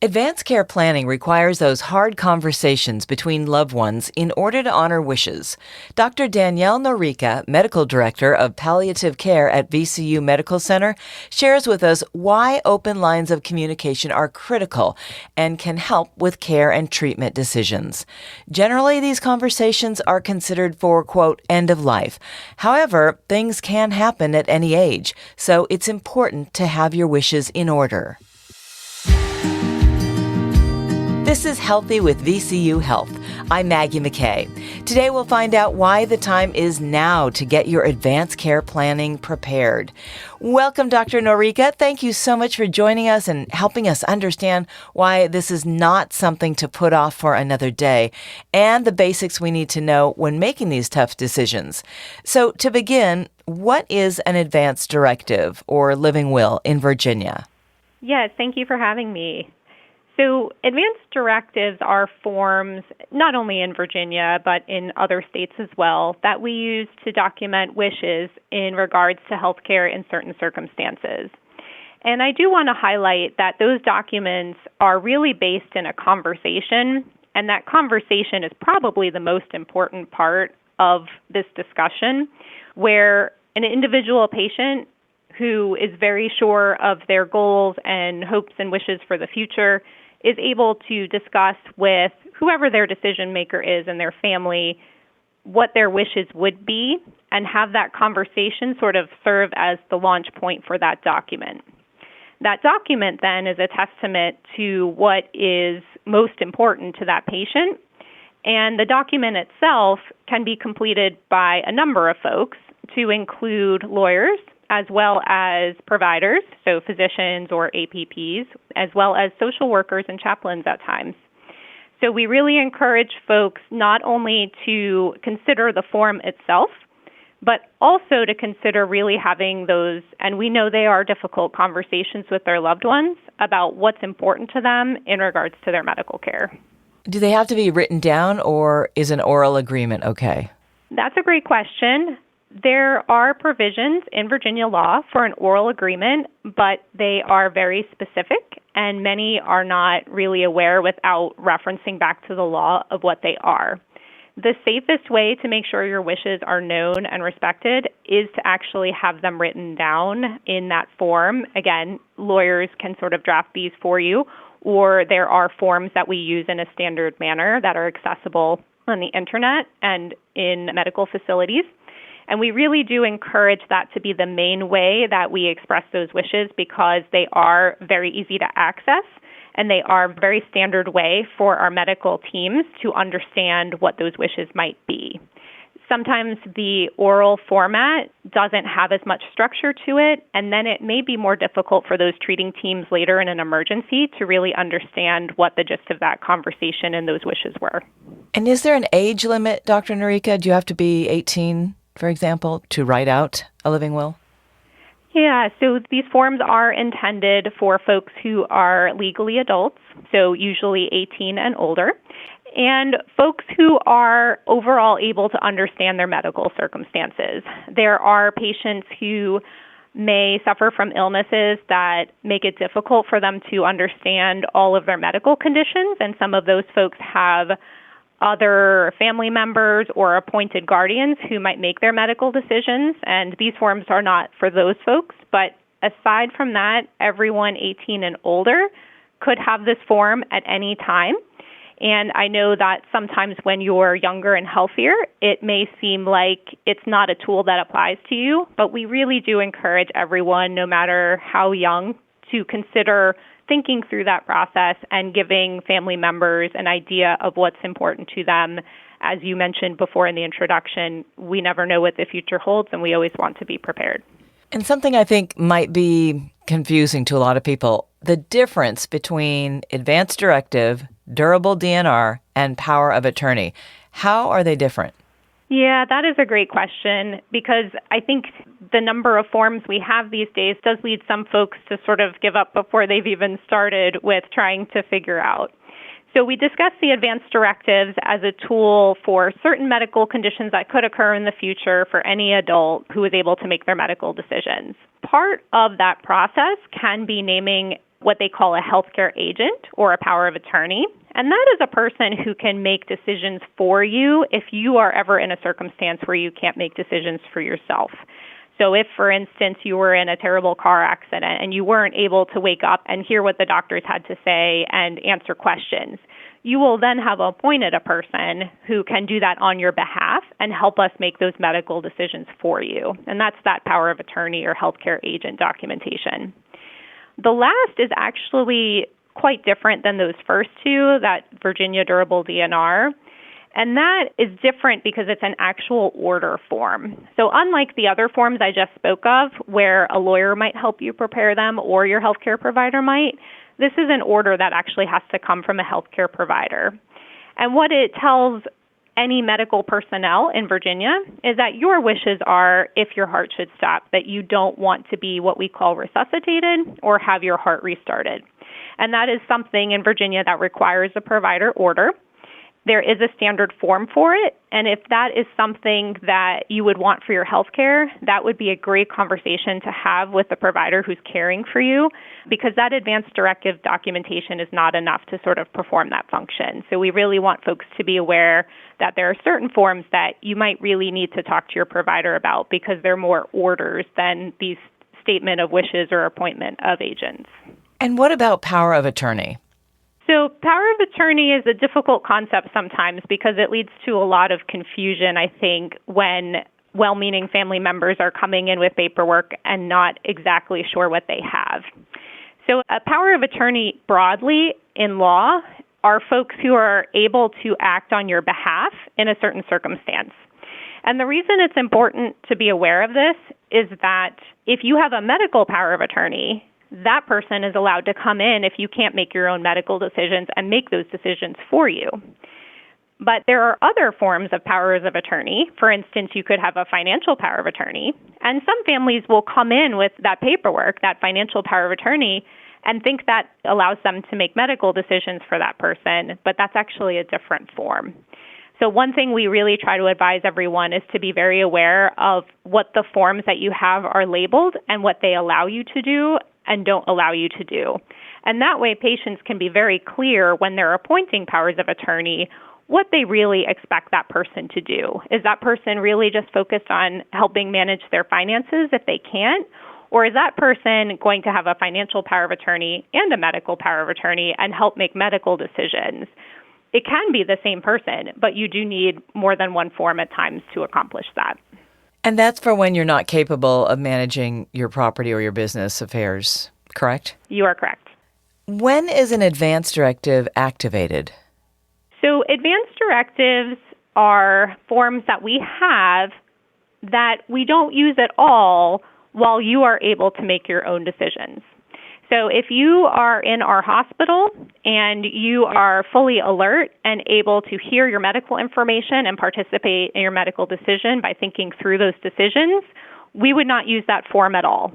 Advanced care planning requires those hard conversations between loved ones in order to honor wishes. Dr. Danielle Norica, Medical Director of Palliative Care at VCU Medical Center, shares with us why open lines of communication are critical and can help with care and treatment decisions. Generally, these conversations are considered for, quote, end of life. However, things can happen at any age, so it's important to have your wishes in order. This is Healthy with VCU Health. I'm Maggie McKay. Today we'll find out why the time is now to get your advanced care planning prepared. Welcome, Dr. Norica. Thank you so much for joining us and helping us understand why this is not something to put off for another day and the basics we need to know when making these tough decisions. So to begin, what is an advance directive or living will in Virginia? Yes, thank you for having me. So advance directives are forms, not only in Virginia, but in other states as well, that we use to document wishes in regards to healthcare in certain circumstances. And I do want to highlight that those documents are really based in a conversation, and that conversation is probably the most important part of this discussion, where an individual patient who is very sure of their goals and hopes and wishes for the future is able to discuss with whoever their decision maker is and their family what their wishes would be and have that conversation sort of serve as the launch point for that document. That document then is a testament to what is most important to that patient, and the document itself can be completed by a number of folks to include lawyers, as well as providers, so physicians or APPs, as well as social workers and chaplains at times. So we really encourage folks not only to consider the form itself, but also to consider really having those, and we know they are difficult, conversations with their loved ones about what's important to them in regards to their medical care. Do they have to be written down, or is an oral agreement okay? That's a great question. There are provisions in Virginia law for an oral agreement, but they are very specific, and many are not really aware without referencing back to the law of what they are. The safest way to make sure your wishes are known and respected is to actually have them written down in that form. Again, lawyers can sort of draft these for you, or there are forms that we use in a standard manner that are accessible on the internet and in medical facilities. And we really do encourage that to be the main way that we express those wishes because they are very easy to access and they are a very standard way for our medical teams to understand what those wishes might be. Sometimes the oral format doesn't have as much structure to it, and then it may be more difficult for those treating teams later in an emergency to really understand what the gist of that conversation and those wishes were. And is there an age limit, Dr. Norica? Do you have to be 18? For example, to write out a living will? Yeah, so these forms are intended for folks who are legally adults, so usually 18 and older, and folks who are overall able to understand their medical circumstances. There are patients who may suffer from illnesses that make it difficult for them to understand all of their medical conditions, and some of those folks have other family members or appointed guardians who might make their medical decisions, and these forms are not for those folks. But aside from that, everyone 18 and older could have this form at any time. And I know that sometimes when you're younger and healthier, it may seem like it's not a tool that applies to you, but we really do encourage everyone, no matter how young, to consider thinking through that process and giving family members an idea of what's important to them. As you mentioned before in the introduction, we never know what the future holds, and we always want to be prepared. And something I think might be confusing to a lot of people, the difference between advance directive, durable DNR, and power of attorney. How are they different? Yeah, that is a great question because I think the number of forms we have these days does lead some folks to sort of give up before they've even started with trying to figure out. So we discussed the advance directives as a tool for certain medical conditions that could occur in the future for any adult who is able to make their medical decisions. Part of that process can be naming what they call a healthcare agent or a power of attorney. And that is a person who can make decisions for you if you are ever in a circumstance where you can't make decisions for yourself. So if, for instance, you were in a terrible car accident and you weren't able to wake up and hear what the doctors had to say and answer questions, you will then have appointed a person who can do that on your behalf and help us make those medical decisions for you. And that's that power of attorney or healthcare agent documentation. The last is actually quite different than those first two, that Virginia Durable DNR. And that is different because it's an actual order form. So unlike the other forms I just spoke of, where a lawyer might help you prepare them or your healthcare provider might, this is an order that actually has to come from a healthcare provider. And what it tells any medical personnel in Virginia is that your wishes are, if your heart should stop, that you don't want to be what we call resuscitated or have your heart restarted. And that is something in Virginia that requires a provider order. There is a standard form for it, and if that is something that you would want for your health care, that would be a great conversation to have with the provider who's caring for you, because that advanced directive documentation is not enough to sort of perform that function. So we really want folks to be aware that there are certain forms that you might really need to talk to your provider about because they're more orders than these statement of wishes or appointment of agents. And what about power of attorney? So power of attorney is a difficult concept sometimes because it leads to a lot of confusion, I think, when well-meaning family members are coming in with paperwork and not exactly sure what they have. So a power of attorney broadly in law are folks who are able to act on your behalf in a certain circumstance. And the reason it's important to be aware of this is that if you have a medical power of attorney, that person is allowed to come in if you can't make your own medical decisions and make those decisions for you. But there are other forms of powers of attorney. For instance, you could have a financial power of attorney, and some families will come in with that paperwork, that financial power of attorney, and think that allows them to make medical decisions for that person, but that's actually a different form. So one thing we really try to advise everyone is to be very aware of what the forms that you have are labeled and what they allow you to do and don't allow you to do. And that way, patients can be very clear when they're appointing powers of attorney what they really expect that person to do. Is that person really just focused on helping manage their finances if they can't? Or is that person going to have a financial power of attorney and a medical power of attorney and help make medical decisions? It can be the same person, but you do need more than one form at times to accomplish that. And that's for when you're not capable of managing your property or your business affairs, correct? You are correct. When is an advance directive activated? So advance directives are forms that we have that we don't use at all while you are able to make your own decisions. So if you are in our hospital and you are fully alert and able to hear your medical information and participate in your medical decision by thinking through those decisions, we would not use that form at all.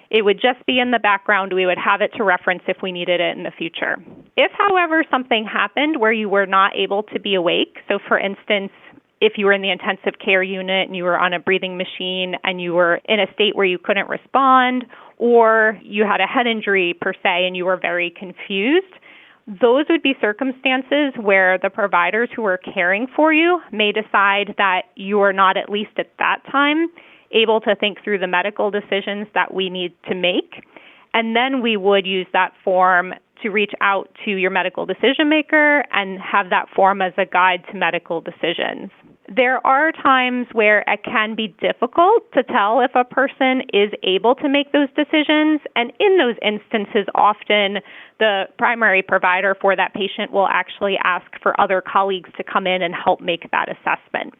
It would just be in the background. We would have it to reference if we needed it in the future. If, however, something happened where you were not able to be awake, so for instance, if you were in the intensive care unit and you were on a breathing machine and you were in a state where you couldn't respond, or you had a head injury per se and you were very confused, those would be circumstances where the providers who are caring for you may decide that you are not, at least at that time, able to think through the medical decisions that we need to make. And then we would use that form to reach out to your medical decision maker and have that form as a guide to medical decisions. There are times where it can be difficult to tell if a person is able to make those decisions, and in those instances, often the primary provider for that patient will actually ask for other colleagues to come in and help make that assessment.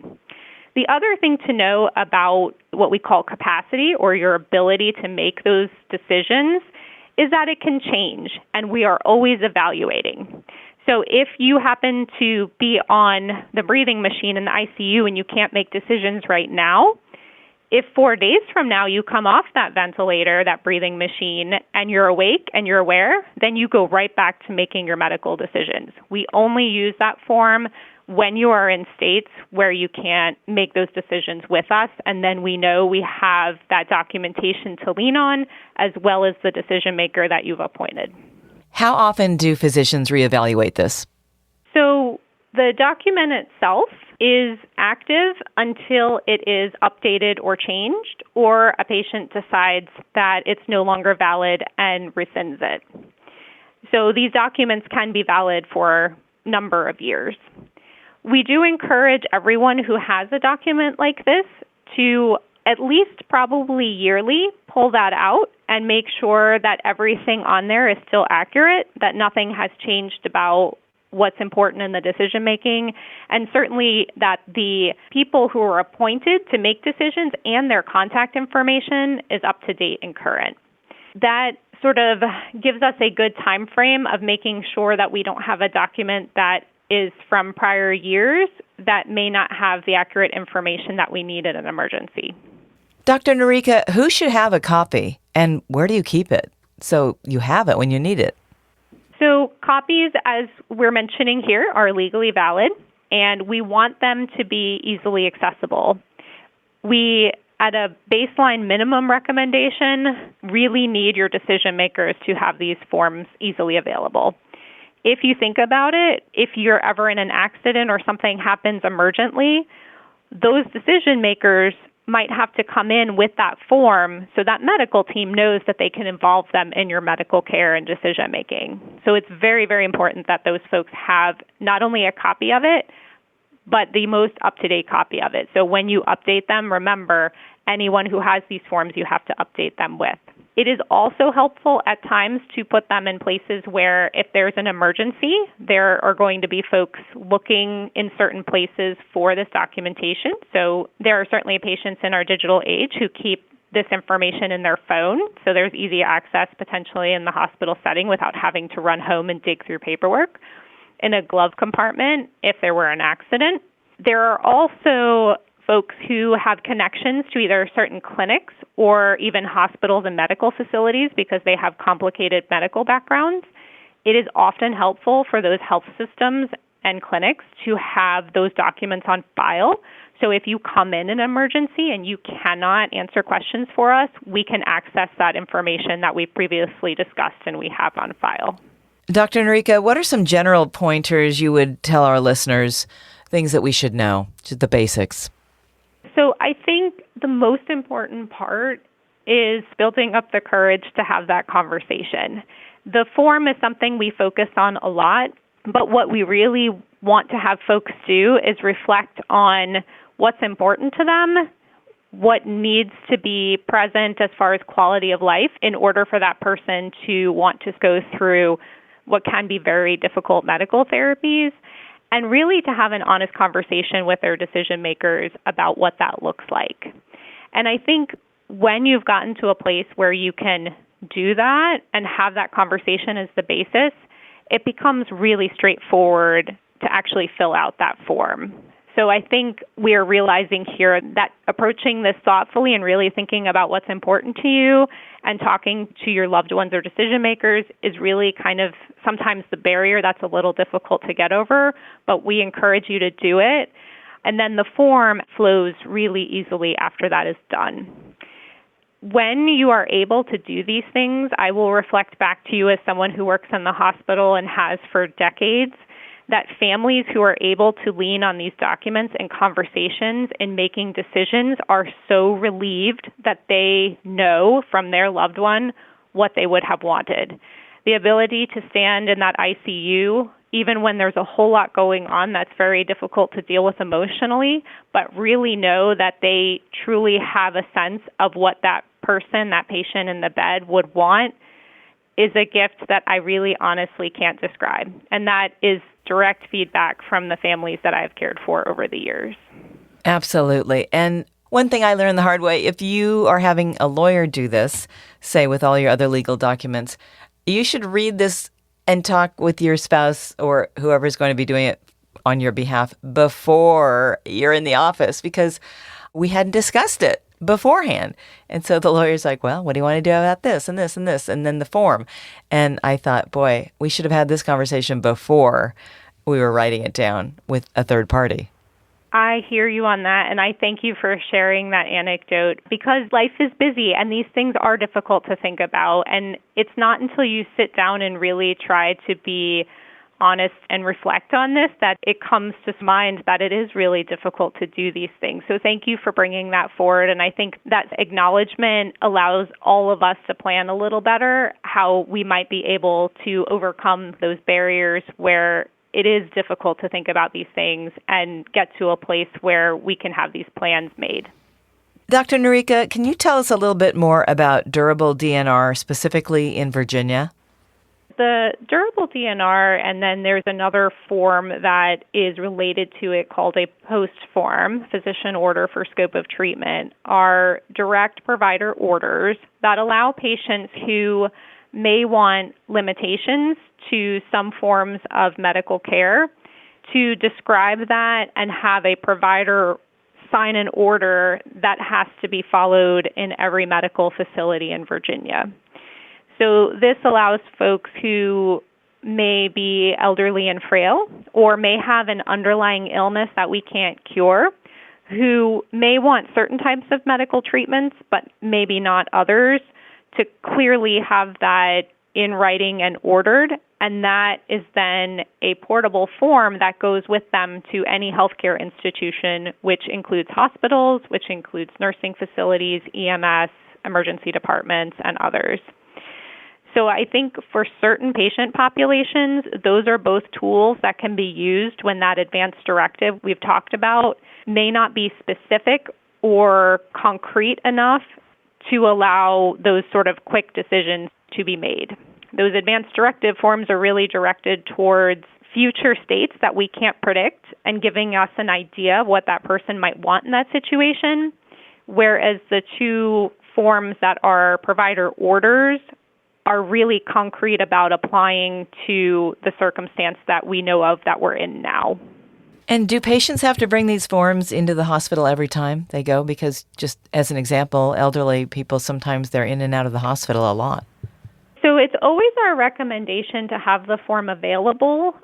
The other thing to know about what we call capacity, or your ability to make those decisions, is that it can change, and we are always evaluating. So if you happen to be on the breathing machine in the ICU and you can't make decisions right now, if 4 days from now you come off that ventilator, that breathing machine, and you're awake and you're aware, then you go right back to making your medical decisions. We only use that form when you are in states where you can't make those decisions with us, and then we know we have that documentation to lean on, as well as the decision maker that you've appointed. How often do physicians reevaluate this? So the document itself is active until it is updated or changed, or a patient decides that it's no longer valid and rescinds it. So these documents can be valid for a number of years. We do encourage everyone who has a document like this to at least probably yearly pull that out and make sure that everything on there is still accurate, that nothing has changed about what's important in the decision making, and certainly that the people who are appointed to make decisions and their contact information is up to date and current. That sort of gives us a good time frame of making sure that we don't have a document that is from prior years that may not have the accurate information that we need in an emergency. Dr. Norika, who should have a copy and where do you keep it so you have it when you need it? So copies, as we're mentioning here, are legally valid, and we want them to be easily accessible. We, at a baseline minimum recommendation, really need your decision makers to have these forms easily available. If you think about it, if you're ever in an accident or something happens emergently, those decision makers might have to come in with that form so that medical team knows that they can involve them in your medical care and decision making. So it's very, very important that those folks have not only a copy of it, but the most up-to-date copy of it. So when you update them, remember, anyone who has these forms you have to update them with. It is also helpful at times to put them in places where if there's an emergency, there are going to be folks looking in certain places for this documentation. So there are certainly patients in our digital age who keep this information in their phone, so there's easy access potentially in the hospital setting without having to run home and dig through paperwork. In a glove compartment, if there were an accident. There are also folks who have connections to either certain clinics or even hospitals and medical facilities because they have complicated medical backgrounds. It is often helpful for those health systems and clinics to have those documents on file. So if you come in an emergency and you cannot answer questions for us, we can access that information that we previously discussed and we have on file. Dr. Norika, what are some general pointers you would tell our listeners, things that we should know, just the basics? So I think the most important part is building up the courage to have that conversation. The form is something we focus on a lot, but what we really want to have folks do is reflect on what's important to them, what needs to be present as far as quality of life in order for that person to want to go through what can be very difficult medical therapies, and really to have an honest conversation with their decision makers about what that looks like. And I think when you've gotten to a place where you can do that and have that conversation as the basis, it becomes really straightforward to actually fill out that form. So I think we're realizing here that approaching this thoughtfully and really thinking about what's important to you and talking to your loved ones or decision makers is really kind of sometimes the barrier that's a little difficult to get over, but we encourage you to do it. And then the form flows really easily after that is done. When you are able to do these things, I will reflect back to you as someone who works in the hospital and has for decades, that families who are able to lean on these documents and conversations in making decisions are so relieved that they know from their loved one what they would have wanted. The ability to stand in that ICU, even when there's a whole lot going on that's very difficult to deal with emotionally, but really know that they truly have a sense of what that person, that patient in the bed would want, is a gift that I really honestly can't describe. And that is direct feedback from the families that I've cared for over the years. Absolutely. And one thing I learned the hard way, if you are having a lawyer do this, say with all your other legal documents, you should read this and talk with your spouse or whoever's going to be doing it on your behalf before you're in the office, because we hadn't discussed it beforehand. And so the lawyer's like, well, what do you want to do about this and this and this? And then the form. And I thought, boy, we should have had this conversation before we were writing it down with a third party. I hear you on that, and I thank you for sharing that anecdote because life is busy and these things are difficult to think about. And it's not until you sit down and really try to be honest and reflect on this that it comes to mind that it is really difficult to do these things. So thank you for bringing that forward. And I think that acknowledgement allows all of us to plan a little better how we might be able to overcome those barriers where it is difficult to think about these things and get to a place where we can have these plans made. Dr. Norika, can you tell us a little bit more about durable DNR, specifically in Virginia? The durable DNR, and then there's another form that is related to it called a POST form, physician order for scope of treatment, are direct provider orders that allow patients who may want limitations to some forms of medical care to describe that and have a provider sign an order that has to be followed in every medical facility in Virginia. So this allows folks who may be elderly and frail or may have an underlying illness that we can't cure, who may want certain types of medical treatments but maybe not others, to clearly have that in writing and ordered, and that is then a portable form that goes with them to any healthcare institution, which includes hospitals, which includes nursing facilities, EMS, emergency departments, and others. So I think for certain patient populations, those are both tools that can be used when that advanced directive we've talked about may not be specific or concrete enough to allow those sort of quick decisions to be made. Those advanced directive forms are really directed towards future states that we can't predict and giving us an idea of what that person might want in that situation, whereas the two forms that are provider orders are really concrete about applying to the circumstance that we know of that we're in now. And do patients have to bring these forms into the hospital every time they go? Because just as an example, elderly people, sometimes they're in and out of the hospital a lot. So it's always our recommendation to have the form available,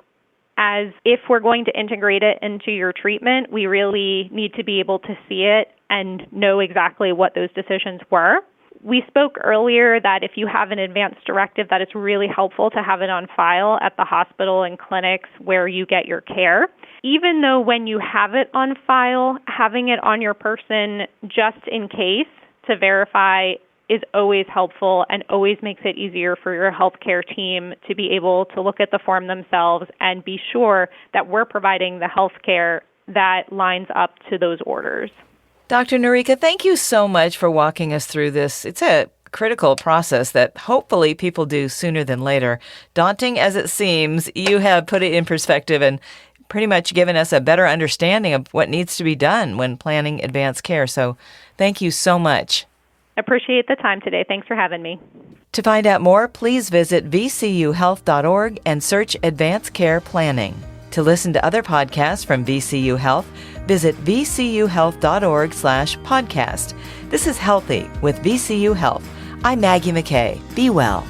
as if we're going to integrate it into your treatment, we really need to be able to see it and know exactly what those decisions were. We spoke earlier that if you have an advanced directive, that it's really helpful to have it on file at the hospital and clinics where you get your care. Even though when you have it on file, having it on your person just in case to verify is always helpful and always makes it easier for your healthcare team to be able to look at the form themselves and be sure that we're providing the healthcare that lines up to those orders. Dr. Norika, thank you so much for walking us through this. It's a critical process that hopefully people do sooner than later. Daunting as it seems, you have put it in perspective and pretty much given us a better understanding of what needs to be done when planning advanced care. So thank you so much. Appreciate the time today. Thanks for having me. To find out more, please visit vcuhealth.org and search Advanced Care Planning. To listen to other podcasts from VCU Health, visit vcuhealth.org/podcast. This is Healthy with VCU Health. I'm Maggie McKay. Be well.